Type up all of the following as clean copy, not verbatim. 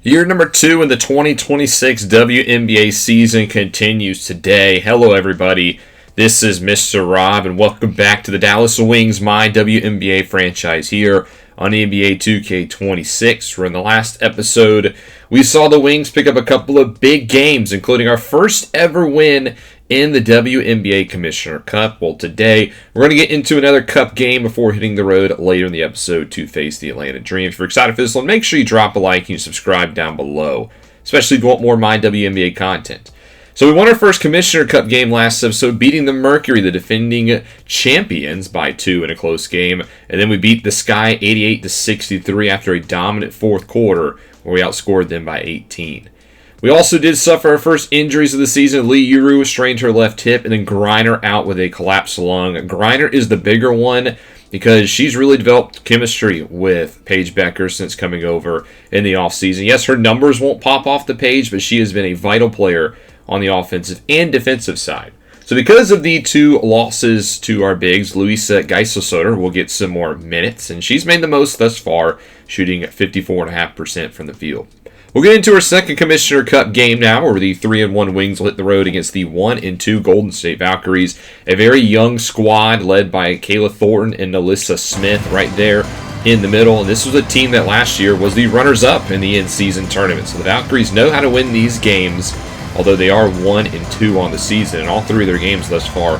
Year number 2 in the 2026 WNBA season continues today. Hello, everybody. This is Mr. Rob, and welcome back to the Dallas Wings, my WNBA franchise here on NBA 2K26. Where in the last episode, we saw the Wings pick up a couple of big games, including our first ever win in the WNBA Commissioner Cup. Well, today, we're going to get into another Cup game before hitting the road later in the episode to face the Atlanta Dream. If you're excited for this one, make sure you drop a like and you subscribe down below, especially if you want more MyWNBA content. So we won our first Commissioner Cup game last episode, beating the Mercury, the defending champions, by 2 in a close game. And then we beat the Sky 88-63 after a dominant fourth quarter, where we outscored them by 18. We also did suffer our first injuries of the season. Lee Uru strained her left hip, and then Griner out with a collapsed lung. Griner is the bigger one because she's really developed chemistry with Paige Bueckers since coming over in the offseason. Yes, her numbers won't pop off the page, but she has been a vital player on the offensive and defensive side. So because of the 2 losses to our bigs, Luisa Geisel-Soter will get some more minutes, and she's made the most thus far, shooting 54.5% from the field. We'll get into our second Commissioner Cup game now, where the 3-1 Wings will hit the road against the 1-2 Golden State Valkyries, a very young squad led by Kayla Thornton and Alyssa Smith right there in the middle. And this was a team that last year was the runners-up in the in-season tournament. So the Valkyries know how to win these games, although they are 1-2 on the season, and all 3 of their games thus far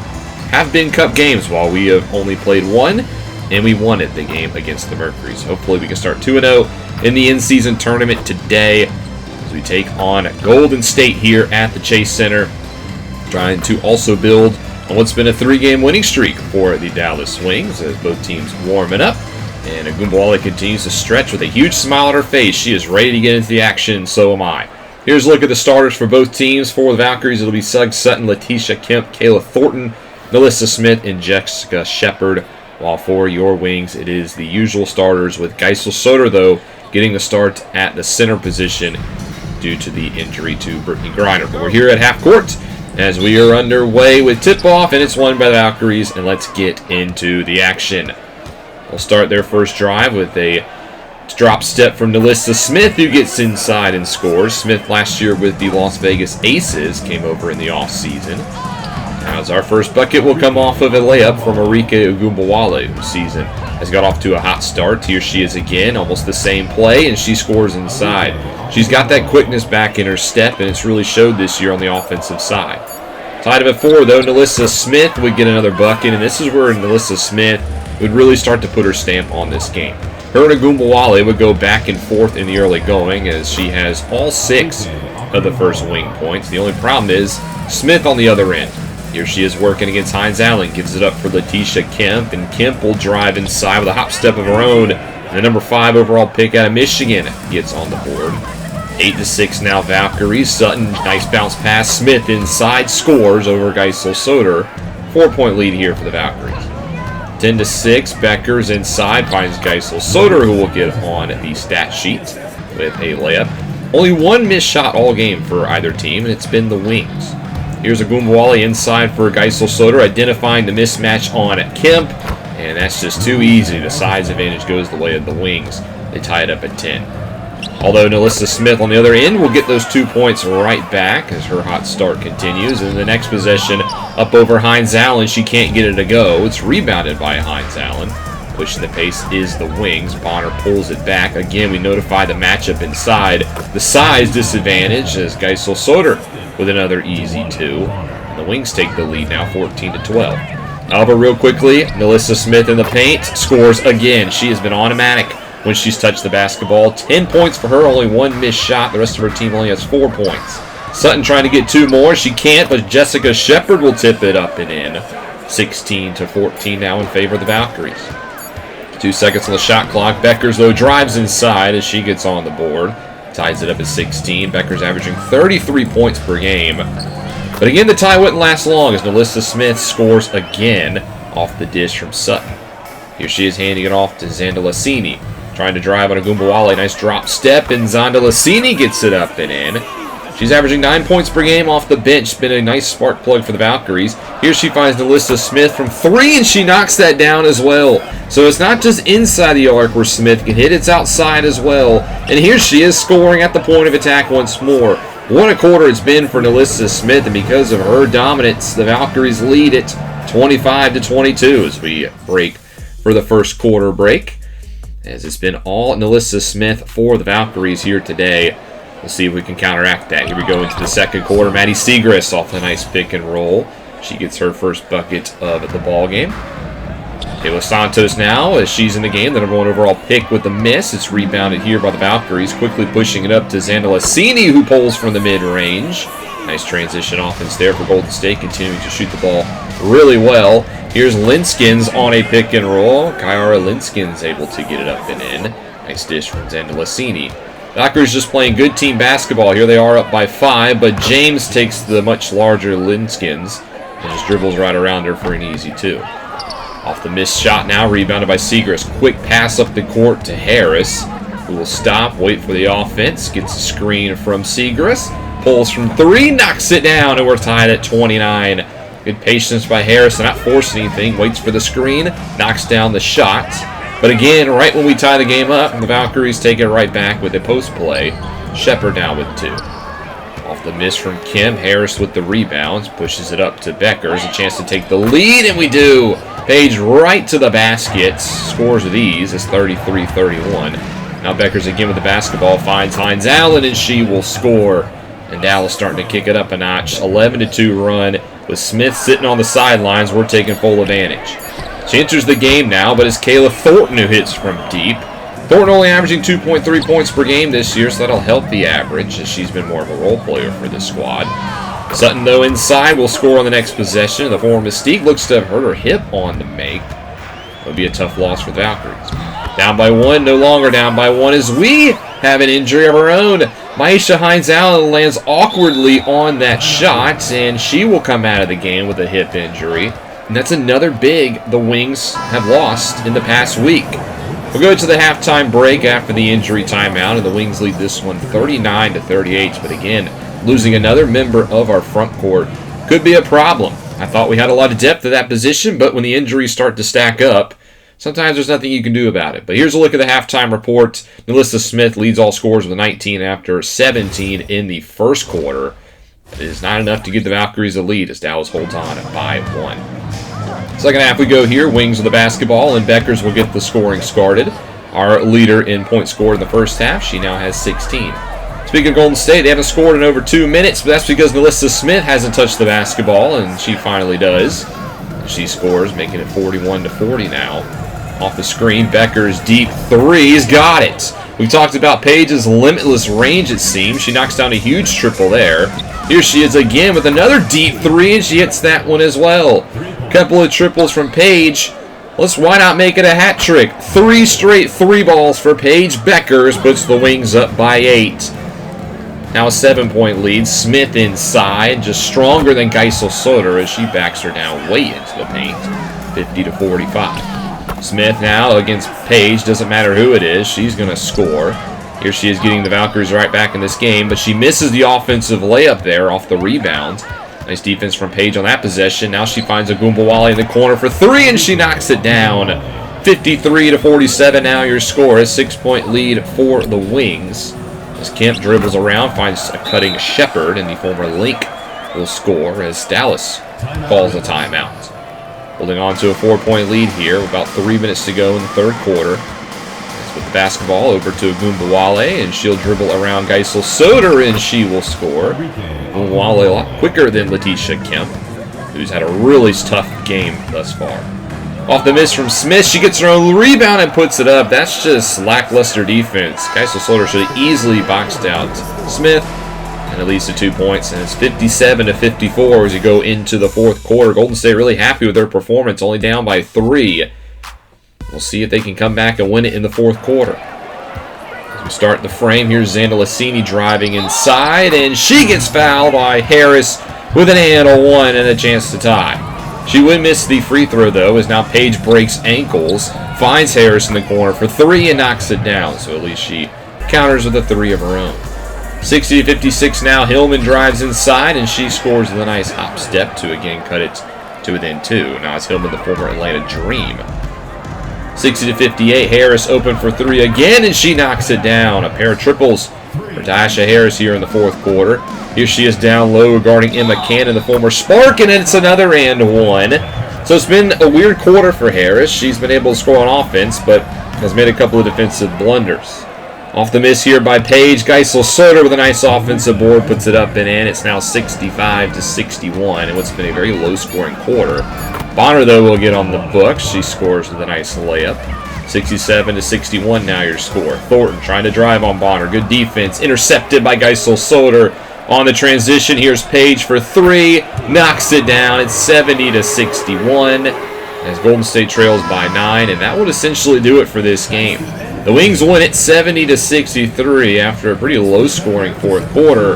have been Cup games, while we have only played 1, and we won the game against the Mercury. So hopefully we can start 2-0 in the in-season tournament today as we take on Golden State here at the Chase Center, trying to also build on what's been a 3-game winning streak for the Dallas Wings as both teams warming up. And Ogunbowale continues to stretch with a huge smile on her face. She is ready to get into the action, and so am I. Here's a look at the starters for both teams. For the Valkyries, it'll be Sugg Sutton, Letitia Kemp, Kayla Thornton, Alyssa Smith, and Jessica Shepard. While for your Wings, it is the usual starters, with Geisel-Soter, though, getting the start at the center position due to the injury to Brittany Griner. But we're here at half court as we are underway with tip-off, and it's won by the Valkyries, and let's get into the action. We'll start their first drive with a drop step from Alyssa Smith, who gets inside and scores. Smith last year with the Las Vegas Aces came over in the offseason. As our first bucket will come off of a layup from Arike Ogunbowale, whose season has got off to a hot start. Here she is again, almost the same play, and she scores inside. She's got that quickness back in her step, and it's really showed this year on the offensive side. Tied up at 4, though, Alyssa Smith would get another bucket, and this is where Alyssa Smith would really start to put her stamp on this game. Her and Ogunbowale would go back and forth in the early going, as she has all 6 of the first wing points. The only problem is Smith on the other end. Here she is working against Hines Allen, gives it up for Letitia Kemp, and Kemp will drive inside with a hop step of her own. And the number 5 overall pick out of Michigan gets on the board. 8-6 now Valkyries. Sutton, nice bounce pass. Smith inside, scores over Geisel-Soter. 4-point lead here for the Valkyries. 10-6, Bueckers inside, finds Geisel-Soter, who will get on the stat sheet with a layup. Only 1 missed shot all game for either team, and it's been the Wings. Here's Ogunbowale inside for Geisel-Soter, identifying the mismatch on Kemp, and that's just too easy. The size advantage goes the way of the Wings. They tie it up at 10. Although Alyssa Smith on the other end will get those 2 points right back as her hot start continues. And the next possession up over Hines Allen. She can't get it to go. It's rebounded by Hines Allen. Pushing the pace is the Wings. Bonner pulls it back. Again, we notify the matchup inside. The size disadvantage as Geisel-Soter with another easy 2. And the Wings take the lead now 14-12. However, real quickly, Alyssa Smith in the paint scores again. She has been automatic when she's touched the basketball. 10 points for her, only 1 missed shot. The rest of her team only has 4 points. Sutton trying to get 2 more. She can't, but Jessica Shepard will tip it up and in. 16-14 now in favor of the Valkyries. 2 seconds on the shot clock. Bueckers, though, drives inside as she gets on the board. Ties it up at 16. Bueckers averaging 33 points per game. But again, the tie wouldn't last long as Alyssa Smith scores again off the dish from Sutton. Here she is handing it off to Xanda Lassini. Trying to drive on Ogunbowale. Nice drop step, and Xanda Lassini gets it up and in. She's averaging 9 points per game off the bench. Been a nice spark plug for the Valkyries. Here she finds Nalissa Smith from 3, and she knocks that down as well. So it's not just inside the arc where Smith can hit, it's outside as well. And here she is scoring at the point of attack once more. What a quarter it's been for Nalissa Smith, and because of her dominance, the Valkyries lead it 25-22 as we break for the first quarter break. As it's been all Nalissa Smith for the Valkyries here today. We'll see if we can counteract that. Here we go into the second quarter. Maddie Siegrist off the nice pick and roll. She gets her first bucket of the ball game. Kayla Santos now, as she's in the game, the number 1 overall pick with the miss. It's rebounded here by the Valkyries, quickly pushing it up to Xanda Lassini, who pulls from the mid-range. Nice transition offense there for Golden State, continuing to shoot the ball really well. Here's Linskins on a pick and roll. Kyara Linskins able to get it up and in. Nice dish from Xanda Lassini. Valkyries just playing good team basketball. Here they are up by 5, but James takes the much larger Linskins and just dribbles right around her for an easy 2. Off the missed shot now, rebounded by Siegrist. Quick pass up the court to Harris, who will stop, wait for the offense, gets a screen from Siegrist, pulls from 3, knocks it down, and we're tied at 29. Good patience by Harris, not forcing anything, waits for the screen, knocks down the shot. But again, right when we tie the game up, the Valkyries take it right back with a post play. Shepard now with 2. Off the miss from Kim, Harris with the rebounds, pushes it up to Bueckers, a chance to take the lead, and we do. Paige right to the basket, scores with ease. It's 33-31. Now Bueckers again with the basketball, finds Hines Allen, and she will score. And Dallas starting to kick it up a notch. 11-2 run with Smith sitting on the sidelines. We're taking full advantage. She enters the game now, but it's Kayla Thornton who hits from deep. Thornton only averaging 2.3 points per game this year, so that'll help the average, as she's been more of a role player for this squad. Sutton, though, inside will score on the next possession. The former Mystique looks to have hurt her hip on the make. It'll be a tough loss for the Valkyries. Down by 1, no longer down by 1, as we have an injury of our own. Maisha Hines-Allen lands awkwardly on that shot, and she will come out of the game with a hip injury. And that's another big the Wings have lost in the past week. We'll go to the halftime break after the injury timeout, and the Wings lead this one 39-38. But again, losing another member of our front court could be a problem. I thought we had a lot of depth at that position, but when the injuries start to stack up, sometimes there's nothing you can do about it. But here's a look at the halftime report. Nalissa Smith leads all scorers with 19 after 17 in the first quarter. It is not enough to give the Valkyries a lead as Dallas holds on by 1. Second half we go here. Wings with the basketball, and Bueckers will get the scoring started. Our leader in points scored in the first half. She now has 16. Speaking of Golden State, they haven't scored in over 2 minutes, but that's because Nalissa Smith hasn't touched the basketball, and she finally does. She scores, making it 41-40 now. Off the screen, Bueckers' deep 3's got it. We talked about Paige's limitless range, it seems. She knocks down a huge triple there. Here she is again with another deep 3, and she hits that one as well. Couple of triples from Paige. Why not make it a hat trick? 3 straight 3 balls for Paige Bueckers, puts the Wings up by 8. Now a 7-point lead. Smith inside, just stronger than Geisel Soder as she backs her down way into the paint. 50-45. Smith now against Paige. Doesn't matter who it is. She's going to score. Here she is getting the Valkyries right back in this game, but she misses the offensive layup there off the rebound. Nice defense from Paige on that possession. Now she finds Agumbawale in the corner for 3, and she knocks it down. 53-47 now your score. A 6-point lead for the Wings. As Kemp dribbles around, finds a cutting Shepard, and the former Link will score as Dallas calls a timeout. Holding on to a 4-point lead here. About 3 minutes to go in the third quarter. As with the basketball over to Agumbawale, and she'll dribble around Geisel Soder, and she will score. Agumbawale a lot quicker than Letitia Kemp, who's had a really tough game thus far. Off the miss from Smith, she gets her own rebound and puts it up. That's just lackluster defense. Geisel Soder should have easily boxed out Smith, and at least 2 points, and it's 57-54 as you go into the fourth quarter. Golden State really happy with their performance, only down by 3. We'll see if they can come back and win it in the fourth quarter. As we start the frame, here's Xanda Lassini driving inside, and she gets fouled by Harris with an and a 1 and a chance to tie. She would miss the free throw, though, as now Paige breaks ankles, finds Harris in the corner for 3 and knocks it down. So at least she counters with a 3 of her own. 60 to 56 now. Hillman drives inside, and she scores with a nice hop step to again cut it to within 2. Now it's Hillman, the former Atlanta Dream. 60 to 58. Harris open for 3 again, and she knocks it down. A pair of triples for Tasha Harris here in the 4th quarter. Here she is down low guarding Emma Cannon, the former Spark, and it's another and 1. So it's been a weird quarter for Harris. She's been able to score on offense, but has made a couple of defensive blunders. Off the miss here by Paige. Geisel-Soder with a nice offensive board puts it up and in. It's now 65 to 61 in what's been a very low-scoring quarter. Bonner, though, will get on the books. She scores with a nice layup. 67 to 61 now your score. Thornton trying to drive on Bonner. Good defense. Intercepted by Geisel-Soder. On the transition, here's Paige for 3. Knocks it down. It's 70 to 61 as Golden State trails by 9, and that would essentially do it for this game. The Wings win it 70 to 63 after a pretty low-scoring 4th quarter.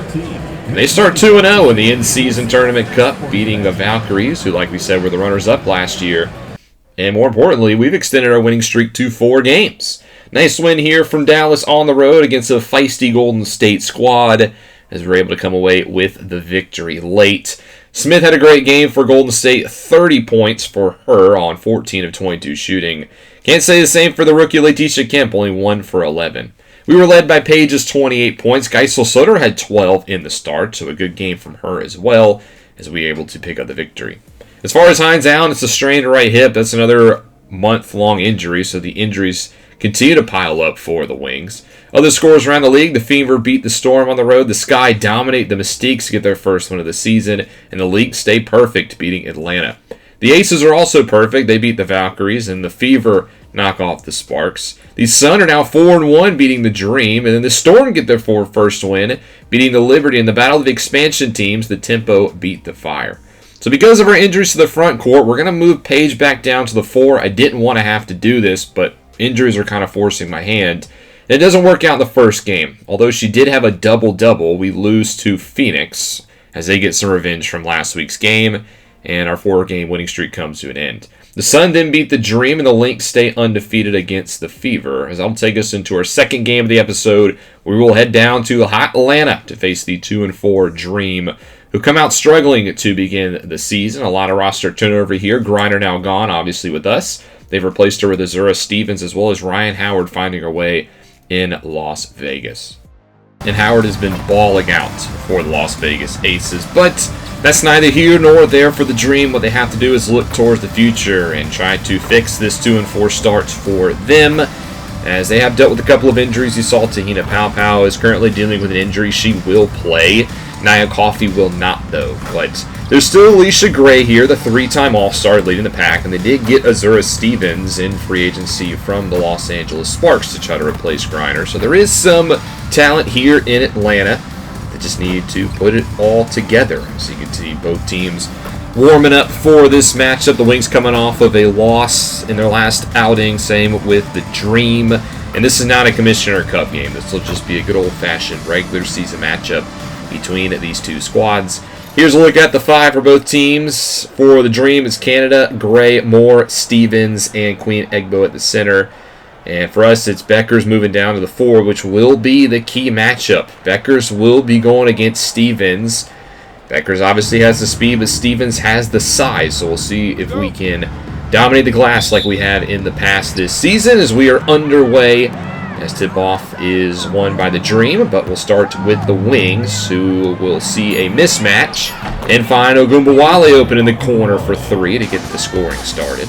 And they start 2-0 in the in-season tournament cup, beating the Valkyries, who, like we said, were the runners-up last year. And more importantly, we've extended our winning streak to 4 games. Nice win here from Dallas on the road against a feisty Golden State squad, as we're able to come away with the victory late. Smith had a great game for Golden State, 30 points for her on 14 of 22 shooting. Can't say the same for the rookie Latisha Kemp, only 1 for 11. We were led by Paige's 28 points. Geisel-Soder had 12 in the start, so a good game from her as well, as we were able to pick up the victory. As far as Hines Allen, it's a strained right hip. That's another month-long injury, so the injuries continue to pile up for the Wings. Other scores around the league, the Fever beat the Storm on the road. The Sky dominate the Mystiques to get their first win of the season, and the League stay perfect, beating Atlanta. The Aces are also perfect. They beat the Valkyries, and the Fever knock off the Sparks. The Sun are now 4-1, beating the Dream, and then the Storm get their first win, beating the Liberty. In the battle of the expansion teams, the Tempo beat the Fire. So because of our injuries to the front court, we're going to move Paige back down to the 4. I didn't want to have to do this, but injuries are kind of forcing my hand. And it doesn't work out in the first game. Although she did have a double-double, we lose to Phoenix as they get some revenge from last week's game, and our 4-game winning streak comes to an end. The Sun then beat the Dream, and the Lynx stay undefeated against the Fever. As I'll take us into our second game of the episode, we will head down to hot Atlanta to face the 2-4 Dream, who come out struggling to begin the season. A lot of roster turnover here. Griner now gone, obviously, with us. They've replaced her with Azura Stevens, as well as Ryan Howard finding her way in Las Vegas. And Howard has been balling out for the Las Vegas Aces, but that's neither here nor there for the Dream. What they have to do is look towards the future and try to fix this 2-4 start for them, as they have dealt with a couple of injuries. You saw Tahina Paopao is currently dealing with an injury. She will play. Nia Coffey will not, though. But there's still Alicia Gray here, the 3-time All-Star leading the pack, and they did get Azura Stevens in free agency from the Los Angeles Sparks to try to replace Griner. So there is some talent here in Atlanta. They just need to put it all together. So you can see both teams warming up for this matchup. The Wings coming off of a loss in their last outing, same with the Dream. And this is not a Commissioner Cup game. This will just be a good old-fashioned regular season matchup between these two squads. Here's a look at the 5 for both teams. For the Dream, it's Canada, Gray, Moore, Stevens, and Queen Egbo at the center. And for us, it's Bueckers moving down to the 4, which will be the key matchup. Bueckers will be going against Stevens. Bueckers obviously has the speed, but Stevens has the size. So we'll see if we can dominate the glass like we have in the past this season, as we are underway. As tip-off is won by the Dream, but we'll start with the Wings, who will see a mismatch and find Ogunbowale open in the corner for 3 to get the scoring started.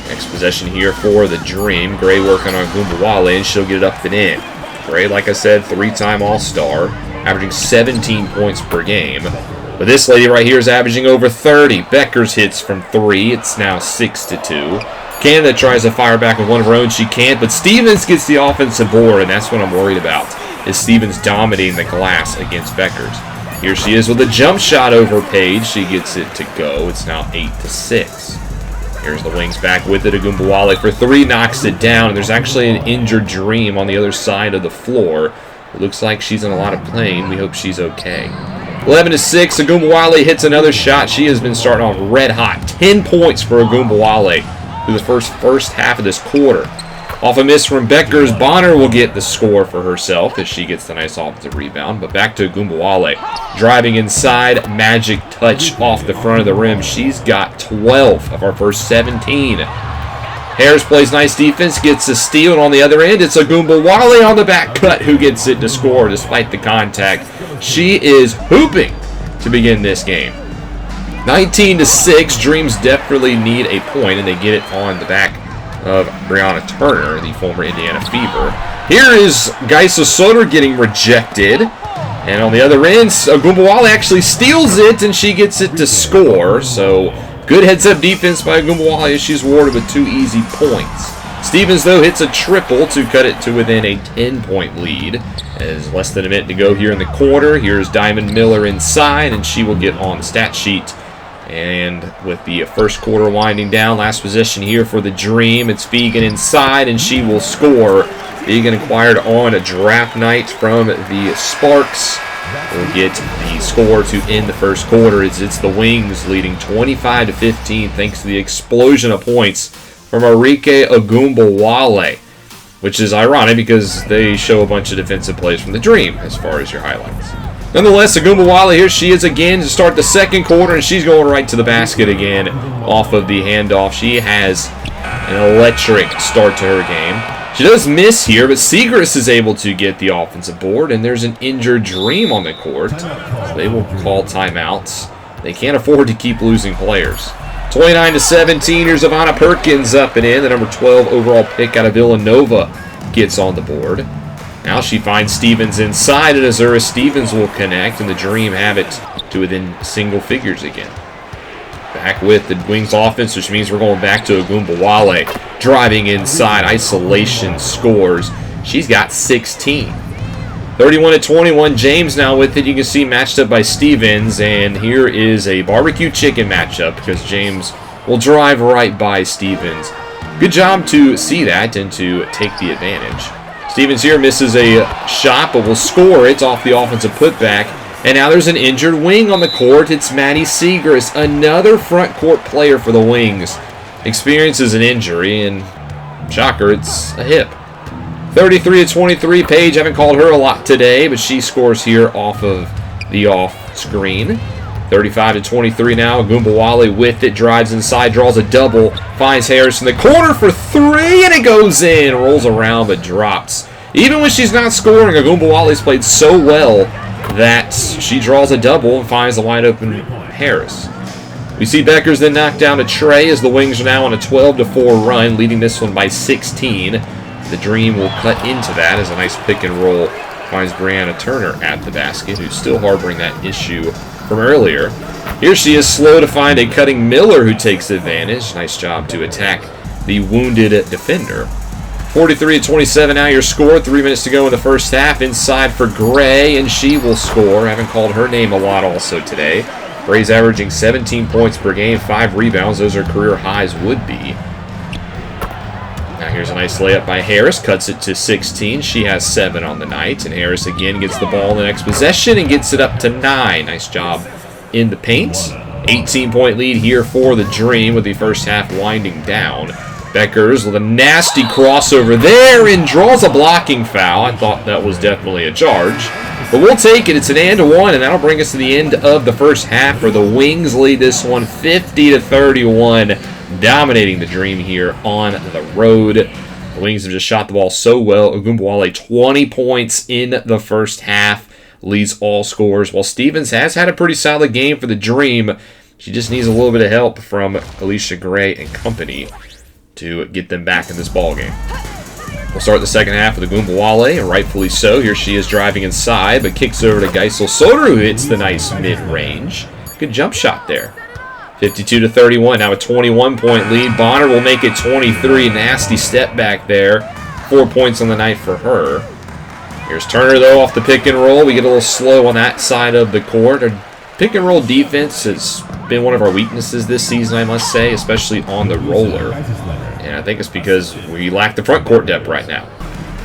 Next possession here for the Dream. Gray working on Ogunbowale, and she'll get it up and in. Gray, like I said, 3-time All-Star, averaging 17 points per game. But this lady right here is averaging over 30. Bueckers hits from 3. It's now 6-2. Canada tries to fire back with one of her own. She can't, but Stevens gets the offensive board, and that's what I'm worried about, is Stevens dominating the glass against Bueckers. Here she is with a jump shot over Paige. She gets it to go. It's now 8-6. Here's the Wings back with it. Ogunbowale for 3, knocks it down. And there's actually an injured Dream on the other side of the floor. It looks like she's in a lot of pain. We hope she's okay. 11-6. Ogunbowale hits another shot. She has been starting off red hot. 10 points for Ogunbowale through the first half of this quarter. Off a miss from Bueckers, Bonner will get the score for herself as she gets the nice offensive rebound. But back to Ogunbowale. Driving inside, magic touch off the front of the rim. She's got 12 of our first 17. Harris plays nice defense, gets a steal, and on the other end, it's Ogunbowale on the back cut who gets it to score despite the contact. She is hooping to begin this game. 19-6, Dreams desperately need a point, and they get it on the back of Brianna Turner, the former Indiana Fever. Here is Geisel Soder getting rejected, and on the other end, Ogunbowale actually steals it, and she gets it to score, so good heads-up defense by Ogunbowale as she's awarded with 2 easy points. Stevens, though, hits a triple to cut it to within a 10-point lead. As less than a minute to go here in the quarter. Here's Diamond Miller inside, and she will get on the stat sheet. And with the first quarter winding down, last possession here for the Dream. It's Fegan inside, and she will score. Fegan acquired on a draft night from the Sparks. Will get the score to end the first quarter as it's the Wings leading 25-15 thanks to the explosion of points from Arike Ogunbowale, which is ironic because they show a bunch of defensive plays from the Dream as far as your highlights. Nonetheless, Ogunbowale, here she is again to start the second quarter, and she's going right to the basket again off of the handoff. She has an electric start to her game. She does miss here, but Segrist is able to get the offensive board, and there's an injured Dream on the court. So they will call timeouts. They can't afford to keep losing players. 29-17, here's Ivana Perkins up and in. The number 12 overall pick out of Villanova gets on the board. Now she finds Stevens inside, and Azura Stevens will connect, and the Dream have it to within single figures again. Back with the Wings offense, which means we're going back to Ogunbowale. Driving inside, isolation scores. She's got 16. 31-21, James now with it. You can see matched up by Stevens, and here is a barbecue chicken matchup because James will drive right by Stevens. Good job to see that and to take the advantage. Stevens here misses a shot, but will score it off the offensive putback. And now there's an injured Wing on the court. It's Maddie Segrist, another front court player for the Wings. Experiences an injury, and shocker, it's a hip. 33-23, Paige, haven't called her a lot today, but she scores here off of the off-screen. 35-23 now, Ogunbowale with it, drives inside, draws a double, finds Harris in the corner for 3, and it goes in. Rolls around, but drops. Even when she's not scoring, Ogunbowale's played so well that she draws a double and finds the wide-open Harris. We see Bueckers then knock down a Trey as the Wings are now on a 12-4 run, leading this one by 16. The Dream will cut into that as a nice pick and roll finds Brianna Turner at the basket, who's still harboring that issue from earlier. Here she is slow to find a cutting Miller who takes advantage. Nice job to attack the wounded defender. 43-27 now your score. 3 minutes to go in the first half. Inside for Gray, and she will score. Haven't called her name a lot also today. Gray's averaging 17 points per game, 5 rebounds. Those are career highs would be. Now here's a nice layup by Harris. Cuts it to 16. She has 7 on the night. And Harris again gets the ball in the next possession and gets it up to 9. Nice job in the paint. 18-point lead here for the Dream with the first half winding down. Bueckers with a nasty crossover there and draws a blocking foul. I thought that was definitely a charge. But we'll take it. It's an and one, and that'll bring us to the end of the first half where the Wings lead this one 50-31. Dominating the Dream here on the road. The Wings have just shot the ball so well. Ogunbowale 20 points in the first half. Leads all scores. While Stevens has had a pretty solid game for the Dream, she just needs a little bit of help from Alicia Gray and company to get them back in this ballgame. We'll start the second half with Ogunbowale, and rightfully so. Here she is driving inside, but kicks over to Geisel Soder, who hits the nice mid-range. Good jump shot there. 52-31, now a 21-point lead. Bonner will make it 23. Nasty step back there. 4 points on the night for her. Here's Turner, though, off the pick and roll. We get a little slow on that side of the court. Our pick and roll defense has been one of our weaknesses this season, I must say, especially on the roller. And I think it's because we lack the front court depth right now.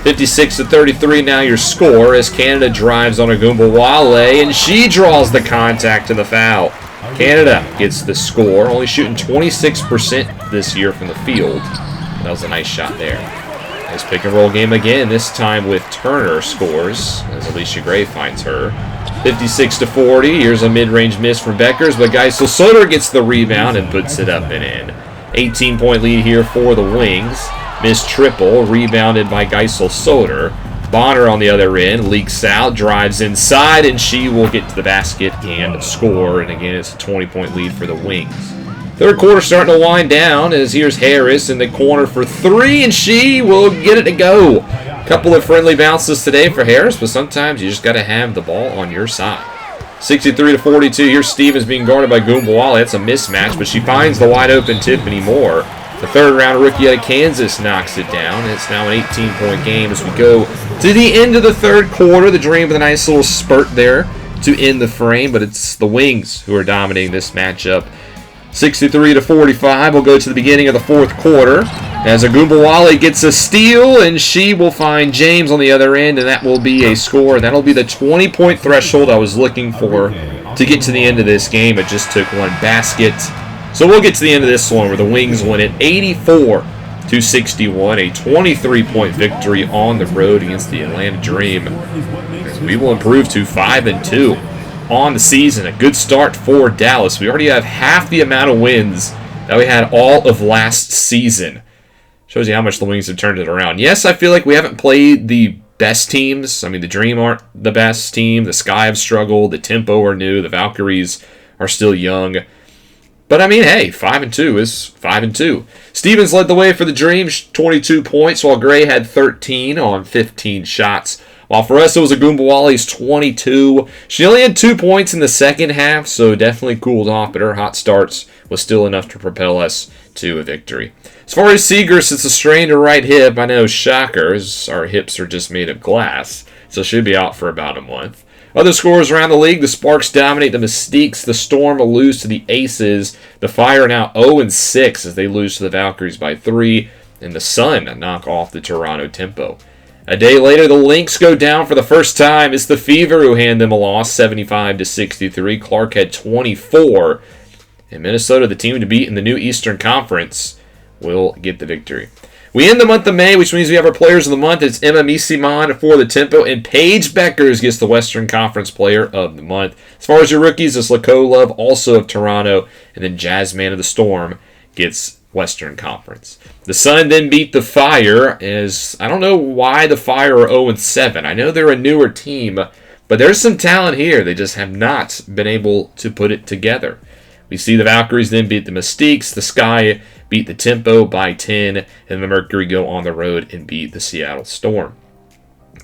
56-33 now your score as Canada drives on Ogunbowale, and she draws the contact to the foul. Canada gets the score, only shooting 26% this year from the field. That was a nice shot there. Nice pick and roll game again, this time with Turner scores as Alicia Gray finds her. 56-40. Here's a mid-range miss from Bueckers, but Geisel Soder gets the rebound and puts it up and in. 18-point lead here for the Wings. Missed triple, rebounded by Geisel Soder. Bonner on the other end, leaks out, drives inside, and she will get to the basket and score. And again, it's a 20-point lead for the Wings. Third quarter starting to wind down as here's Harris in the corner for three, and she will get it to go. Couple of friendly bounces today for Harris, but sometimes you just got to have the ball on your side. 63-42. Here's Stevens being guarded by Goombawala. That's a mismatch, but she finds the wide open Tiffany Moore. The third-round rookie out of Kansas knocks it down. It's now an 18-point game as we go to the end of the third quarter. The Dream with a nice little spurt there to end the frame, but it's the Wings who are dominating this matchup. 63-45. We'll go to the beginning of the fourth quarter as Agumbawale gets a steal, and she will find James on the other end, and that will be a score. That'll be the 20-point threshold I was looking for to get to the end of this game. It just took one basket. So we'll get to the end of this one where the Wings win it 84-61, a 23-point victory on the road against the Atlanta Dream. We will improve to 5-2 on the season. A good start for Dallas. We already have half the amount of wins that we had all of last season. Shows you how much the Wings have turned it around. Yes, I feel like we haven't played the best teams. I mean, the Dream aren't the best team. The Sky have struggled. The Tempo are new. The Valkyries are still young. But, I mean, hey, 5-2 is 5-2. Stevens led the way for the Dream, 22 points, while Gray had 13 on 15 shots. While for us, it was Agumbawale's 22. She only had 2 points in the second half, so definitely cooled off, but her hot starts was still enough to propel us to a victory. As far as Seagrass, it's a strained right hip. I know, shockers, our hips are just made of glass, so she'll be out for about a month. Other scores around the league, the Sparks dominate the Mystiques. The Storm will lose to the Aces. The Fire now 0-6 as they lose to the Valkyries by 3. And the Sun knock off the Toronto Tempo. A day later, the Lynx go down for the first time. It's the Fever who hand them a loss, 75-63. Clark had 24. And Minnesota, the team to beat in the new Eastern Conference, will get the victory. We end the month of May, which means we have our players of the month. It's Emma Misiman for the Tempo, and Paige Bueckers gets the Western Conference Player of the Month. As far as your rookies, it's Laco Love, also of Toronto, and then Jazzman of the Storm gets Western Conference. The Sun then beat the Fire, as I don't know why the Fire are 0-7. I know they're a newer team, but there's some talent here. They just have not been able to put it together. We see the Valkyries then beat the Mystiques, the Sky beat the Tempo by 10, and the Mercury go on the road and beat the Seattle Storm.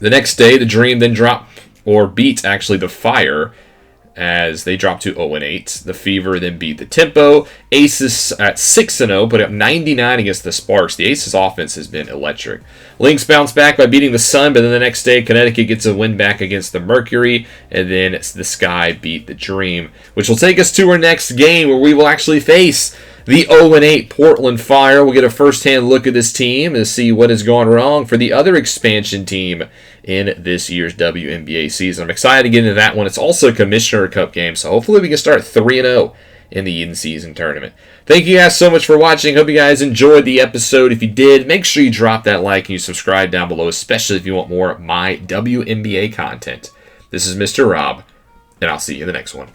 The next day, the Dream then beat the Fire as they dropped to 0-8. The Fever then beat the Tempo. Aces at 6-0, put up 99 against the Sparks. The Aces offense has been electric. Lynx bounce back by beating the Sun, but then the next day, Connecticut gets a win back against the Mercury, and then the Sky beat the Dream, which will take us to our next game where we will actually face the 0-8 Portland Fire. We'll get a first-hand look at this team and see what has gone wrong for the other expansion team in this year's WNBA season. I'm excited to get into that one. It's also a Commissioner Cup game, so hopefully we can start 3-0 in the in-season tournament. Thank you guys so much for watching. Hope you guys enjoyed the episode. If you did, make sure you drop that like and you subscribe down below, especially if you want more of my WNBA content. This is Mr. Rob, and I'll see you in the next one.